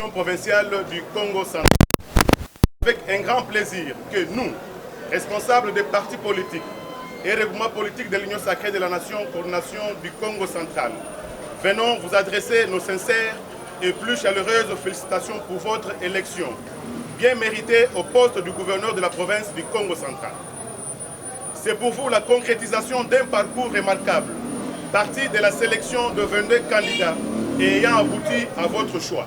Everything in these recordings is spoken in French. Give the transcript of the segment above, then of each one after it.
provinciale du Congo central. Avec un grand plaisir que nous, responsables des partis politiques et regroupements politiques de l'Union sacrée de la nation, coordination du Congo central, venons vous adresser nos sincères et plus chaleureuses félicitations pour votre élection, bien méritée au poste du gouverneur de la province du Congo central. C'est pour vous la concrétisation d'un parcours remarquable, parti de la sélection de 22 candidats et ayant abouti à votre choix.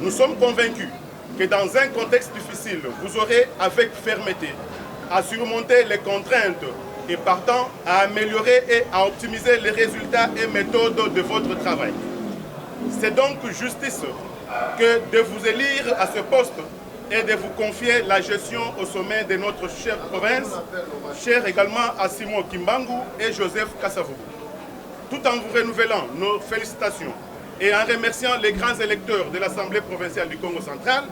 Nous sommes convaincus que dans un contexte difficile, vous aurez avec fermeté à surmonter les contraintes et partant à améliorer et à optimiser les résultats et méthodes de votre travail. C'est donc justice que de vous élire à ce poste et de vous confier la gestion au sommet de notre chère province, cher également à Simon Kimbangu et Joseph Kasavubu. Tout en vous renouvelant nos félicitations et en remerciant les grands électeurs de l'Assemblée provinciale du Congo central,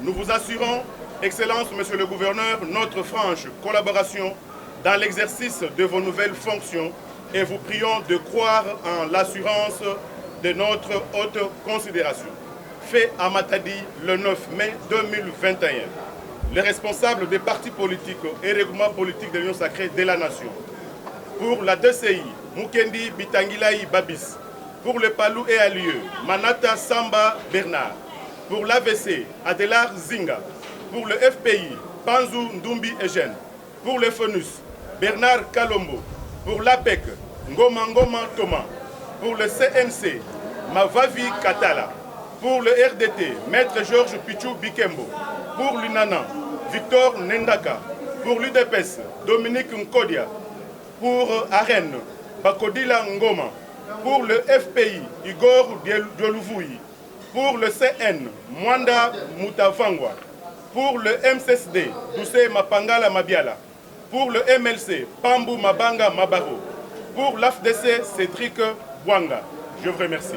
nous vous assurons, Excellence, Monsieur le Gouverneur, notre franche collaboration dans l'exercice de vos nouvelles fonctions et vous prions de croire en l'assurance de notre haute considération. Fait à Matadi le 9 mai 2021. Les responsables des partis politiques et regroupements politiques de l'Union sacrée de la nation. Pour la DCI, Mukendi Bitangilaï Babis. Pour le Palou et Alieu, Manata Samba Bernard. Pour l'AVC, Adelar Zinga. Pour le FPI, Panzou Ndumbi Eugène. Pour le FONUS, Bernard Kalombo. Pour l'APEC, Ngoma Ngoma Thomas. Pour le CNC, Mavavi Katala. Pour le RDT, Maître Georges Pichou Bikembo. Pour l'UNANA, Victor Nendaka. Pour l'UDPS, Dominique Nkodia. Pour Arène, Bakodila Ngoma. Pour le FPI, Igor Diolouvouyi. Pour le CN, Mwanda Moutavangwa. Pour le MCSD, Doucé Mapangala Mabiala. Pour le MLC, Pambou Mabanga Mabaro. Pour l'AFDC, Cédric Bouanga. Je vous remercie.